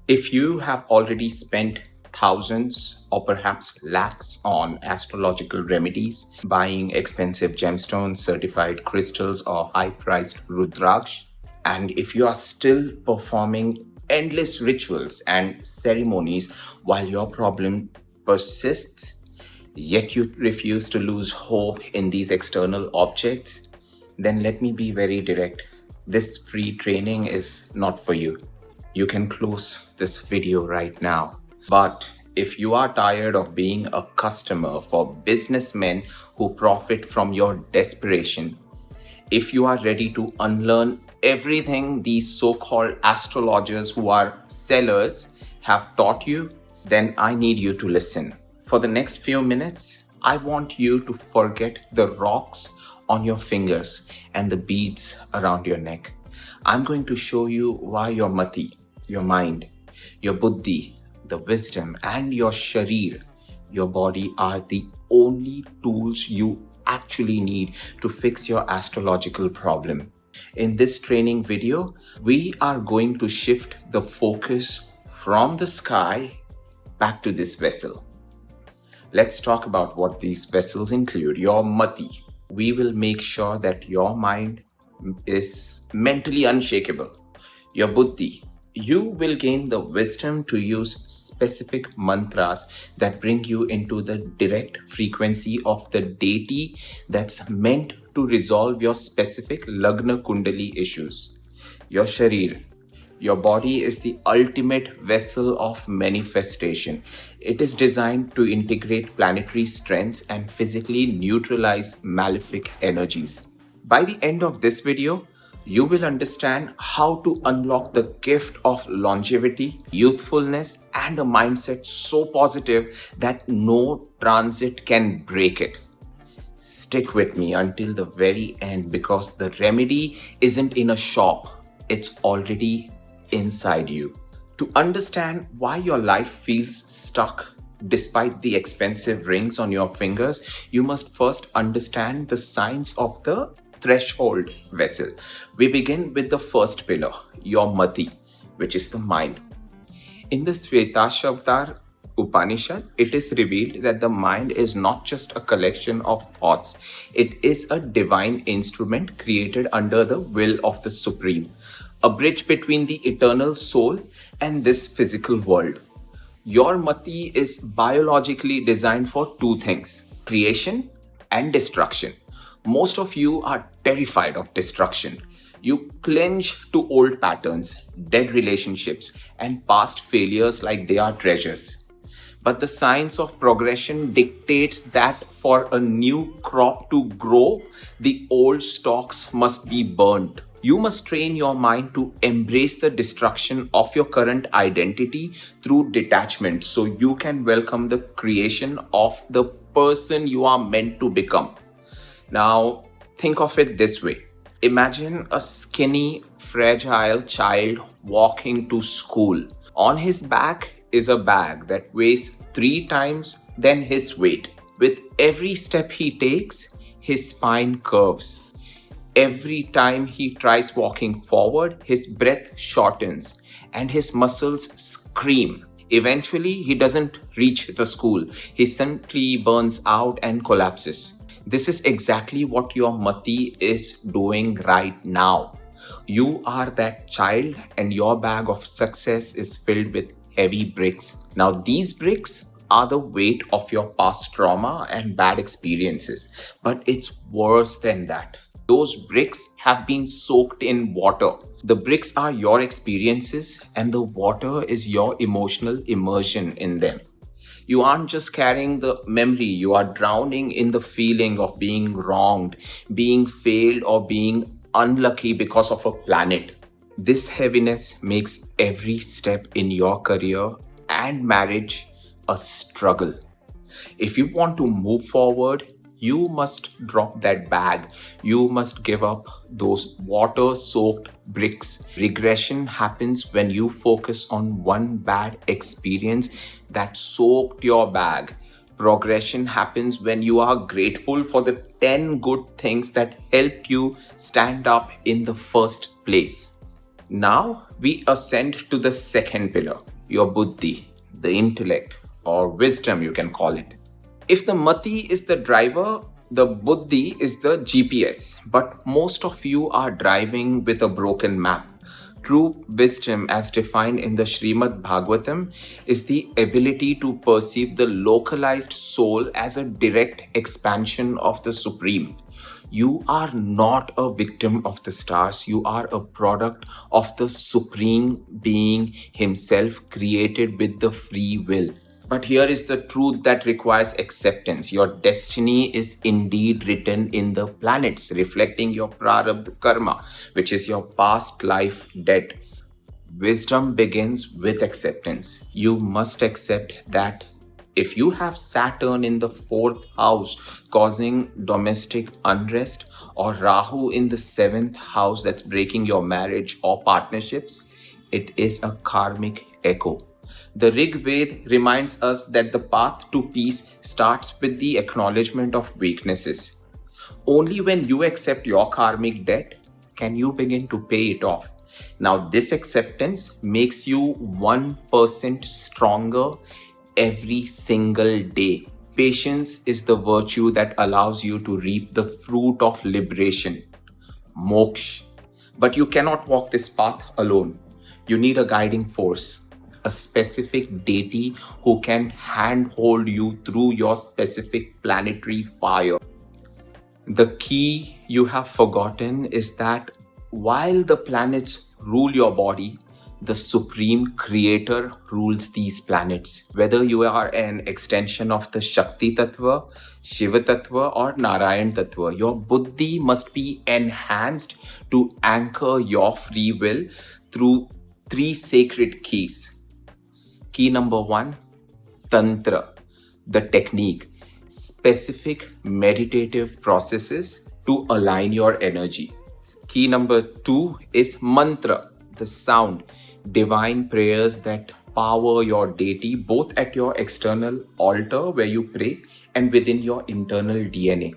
If you have already spent thousands or perhaps lakhs on astrological remedies, buying expensive gemstones, certified crystals, or high priced rudraksh, and if you are still performing endless rituals and ceremonies while your problem persists, yet you refuse to lose hope in these external objects, then let me be very direct. This free training is not for you. You can close this video right now. But if you are tired of being a customer for businessmen who profit from your desperation, if you are ready to unlearn everything these so-called astrologers who are sellers have taught you, then I need you to listen. For the next few minutes, I want you to forget the rocks on your fingers and the beads around your neck. I'm going to show you why your Mathi, your mind, your Buddhi, the wisdom, and your Shareera, your body, are the only tools you actually need to fix your astrological problem. In this training video, we are going to shift the focus from the sky back to this vessel. Let's talk about what these vessels include. Your Mathi. We will make sure that your mind is mentally unshakable. Your Buddhi. You will gain the wisdom to use specific mantras that bring you into the direct frequency of the deity that's meant to resolve your specific Lagna Kundali issues. Your Shareera. Your body is the ultimate vessel of manifestation. It is designed to integrate planetary strengths and physically neutralize malefic energies. By the end of this video, you will understand how to unlock the gift of longevity, youthfulness, and a mindset so positive that no transit can break it. Stick with me until the very end because the remedy isn't in a shop, it's already inside you. To understand why your life feels stuck despite the expensive rings on your fingers, you must first understand the signs of the threshold vessel. We begin with the first pillar, your Mathi, which is the mind. In the Shvetashavatar Upanishad, it is revealed that the mind is not just a collection of thoughts, it is a divine instrument created under the will of the Supreme, a bridge between the eternal soul and this physical world. Your Mati is biologically designed for two things: creation and destruction. Most of you are terrified of destruction. You cling to old patterns, dead relationships, and past failures like they are treasures. But the science of progression dictates that for a new crop to grow, the old stalks must be burnt. You must train your mind to embrace the destruction of your current identity through detachment so you can welcome the creation of the person you are meant to become. Now, think of it this way. Imagine a skinny, fragile child walking to school. On his back is a bag that weighs 3 times than his weight. With every step he takes, his spine curves. Every time he tries walking forward, his breath shortens and his muscles scream. Eventually, he doesn't reach the school. He simply burns out and collapses. This is exactly what your Mati is doing right now. You are that child and your bag of success is filled with heavy bricks. Now, these bricks are the weight of your past trauma and bad experiences. But it's worse than that. Those bricks have been soaked in water. The bricks are your experiences and the water is your emotional immersion in them. You aren't just carrying the memory, you are drowning in the feeling of being wronged, being failed, or being unlucky because of a planet. This heaviness makes every step in your career and marriage a struggle. If you want to move forward, you must drop that bag. You must give up those water soaked bricks. Regression happens when you focus on one bad experience that soaked your bag. Progression happens when you are grateful for the 10 good things that helped you stand up in the first place. Now we ascend to the second pillar, your Buddhi, the intellect, or wisdom, you can call it. If the Mathi is the driver, the Buddhi is the GPS. But most of you are driving with a broken map. True wisdom, as defined in the Srimad Bhagavatam, is the ability to perceive the localized soul as a direct expansion of the Supreme. You are not a victim of the stars. You are a product of the Supreme Being Himself, created with the free will. But here is the truth that requires acceptance. Your destiny is indeed written in the planets, reflecting your prarabdha karma, which is your past life debt. Wisdom begins with acceptance. You must accept that if you have Saturn in the fourth house causing domestic unrest, or Rahu in the seventh house that's breaking your marriage or partnerships, it is a karmic echo. The Rig Veda reminds us that the path to peace starts with the acknowledgement of weaknesses. Only when you accept your karmic debt can you begin to pay it off. Now, this acceptance makes you 1% stronger every single day. Patience is the virtue that allows you to reap the fruit of liberation, moksha. But you cannot walk this path alone. You need a guiding force, a specific deity who can handhold you through your specific planetary fire. The key you have forgotten is that while the planets rule your body, the Supreme Creator rules these planets. Whether you are an extension of the Shakti Tattva, Shiva Tattva, or Narayan Tattva, your Buddhi must be enhanced to anchor your free will through three sacred keys. Key number 1, Tantra, the technique, specific meditative processes to align your energy. Key number 2 is Mantra, the sound, divine prayers that power your deity both at your external altar where you pray and within your internal DNA.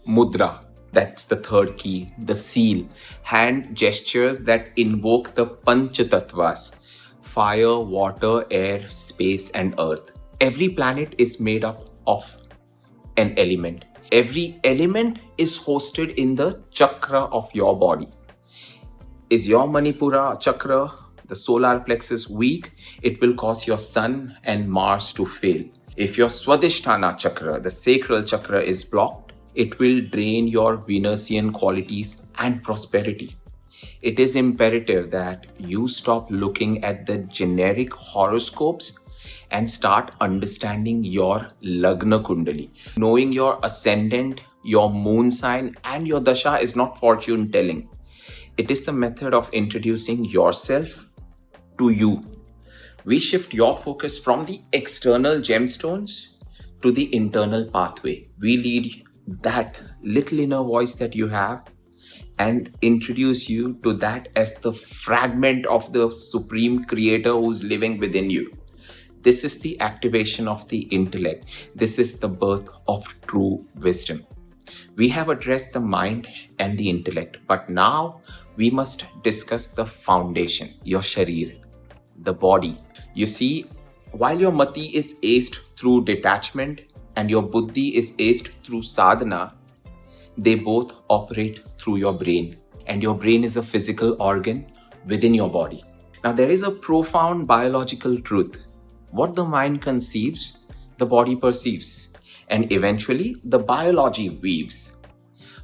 Mudra, that's the third key, the seal, hand gestures that invoke the Panchatattvas, fire, water, air, space, and earth. Every planet is made up of an element. Every element is hosted in the chakra of your body. Is your Manipura chakra, the solar plexus, weak? It will cause your Sun and Mars to fail. If your Swadhisthana chakra, the sacral chakra, is blocked, it will drain your Venusian qualities and prosperity. It is imperative that you stop looking at the generic horoscopes and start understanding your Lagna Kundali. Knowing your ascendant, your moon sign, and your dasha is not fortune telling. It is the method of introducing yourself to you. We shift your focus from the external gemstones to the internal pathway. We lead that little inner voice that you have and introduce you to that as the fragment of the Supreme Creator who's living within you. This is the activation of the intellect. This is the birth of true wisdom. We have addressed the mind and the intellect, but now we must discuss the foundation, your Shareera, the body. You see, while your Mathi is aced through detachment and your Buddhi is aced through sadhana, they both operate through your brain, and your brain is a physical organ within your body. Now, there is a profound biological truth. What the mind conceives, the body perceives, and eventually the biology weaves.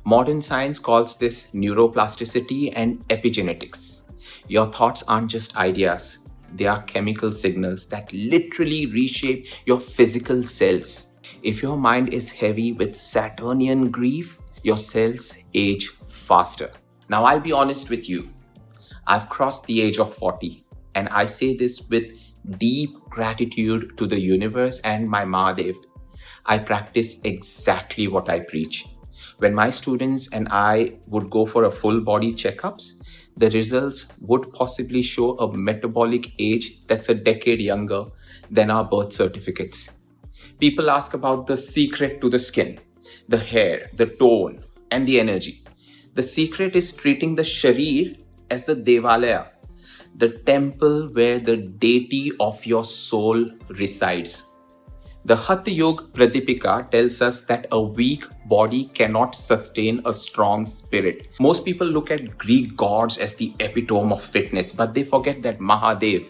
Modern science calls this neuroplasticity and epigenetics. Your thoughts aren't just ideas, they are chemical signals that literally reshape your physical cells. If your mind is heavy with Saturnian grief, your cells age faster. Now, I'll be honest with you. I've crossed the age of 40, and I say this with deep gratitude to the universe and my Mahadev. I practice exactly what I preach. When my students and I would go for a full body checkups, the results would possibly show a metabolic age that's a decade younger than our birth certificates. People ask about the secret to the skin, the hair, the tone, and the energy. The secret is treating the Shareera as the Devalaya, the temple where the deity of your soul resides. The Hatha Yoga Pradipika tells us that a weak body cannot sustain a strong spirit. Most people look at Greek gods as the epitome of fitness, but they forget that Mahadev,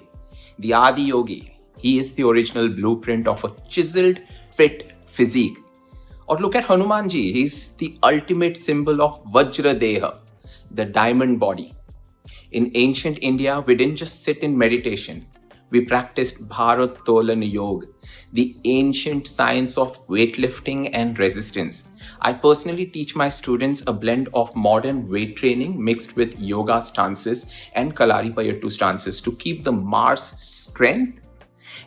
the Adi Yogi, he is the original blueprint of a chiseled, fit physique. Or look at Hanumanji, he's the ultimate symbol of Vajra Deha, the diamond body. In ancient India, we didn't just sit in meditation. We practiced Bharattolan Yoga, the ancient science of weightlifting and resistance. I personally teach my students a blend of modern weight training mixed with yoga stances and Kalaripayattu stances to keep the Mars strength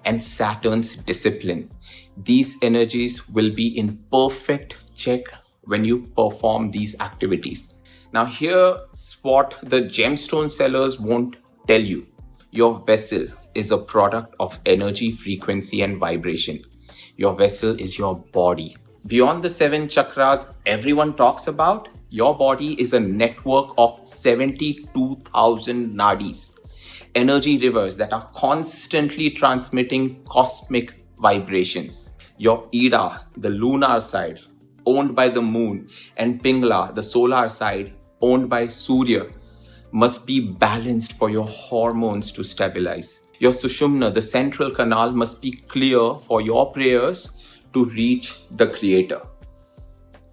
and Saturn's discipline. These energies will be in perfect check when you perform these activities. Now, here's what the gemstone sellers won't tell you. Your vessel is a product of energy, frequency, and vibration. Your vessel is your body. Beyond the 7 chakras everyone talks about, your body is a network of 72,000 nadis, energy rivers that are constantly transmitting cosmic vibrations. Your Ida, the lunar side, owned by the moon, and Pingala, the solar side, owned by Surya, must be balanced for your hormones to stabilize. Your Sushumna, the central canal, must be clear for your prayers to reach the Creator.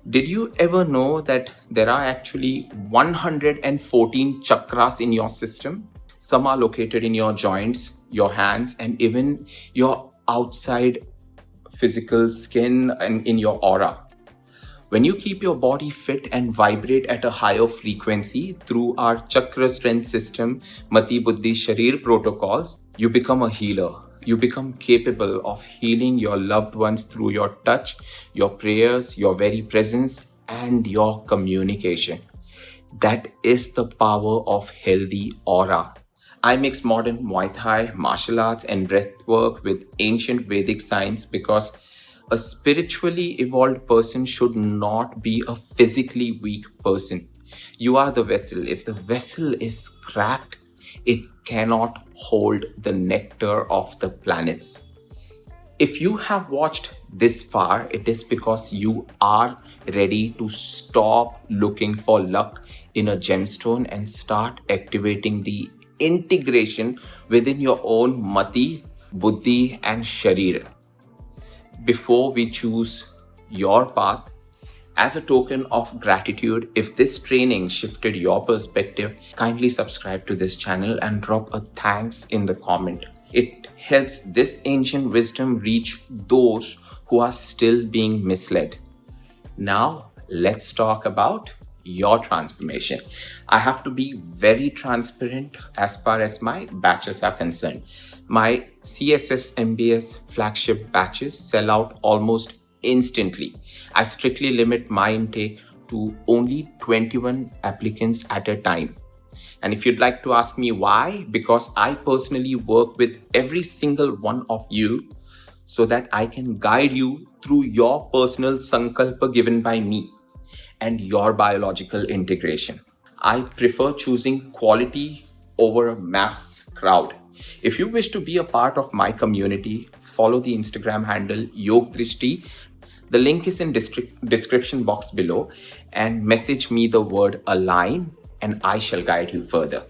Did you ever know that there are actually 114 chakras in your system? Some are located in your joints, your hands, and even your outside physical skin and in your aura. When you keep your body fit and vibrate at a higher frequency through our chakra strength system, Mathi, Buddhi, Shareera protocols, you become a healer. You become capable of healing your loved ones through your touch, your prayers, your very presence, and your communication. That is the power of healthy aura. I mix modern Muay Thai, martial arts, and breathwork with ancient Vedic science because a spiritually evolved person should not be a physically weak person. You are the vessel. If the vessel is cracked, it cannot hold the nectar of the planets. If you have watched this far, it is because you are ready to stop looking for luck in a gemstone and start activating the integration within your own Mati, Buddhi, and Shareera. Before we choose your path, as a token of gratitude, if this training shifted your perspective, kindly subscribe to this channel and drop a thanks in the comment. It helps this ancient wisdom reach those who are still being misled. Now, let's talk about your transformation. I have to be very transparent as far as my batches are concerned. My CSS MBS flagship batches sell out almost instantly. I strictly limit my intake to only 21 applicants at a time. And if you'd like to ask me why, because I personally work with every single one of you so that I can guide you through your personal sankalpa given by me and your biological integration. I prefer choosing quality over a mass crowd. If you wish to be a part of my community, follow the Instagram handle Yogdrishti. The link is in description box below, and message me the word align and I shall guide you further.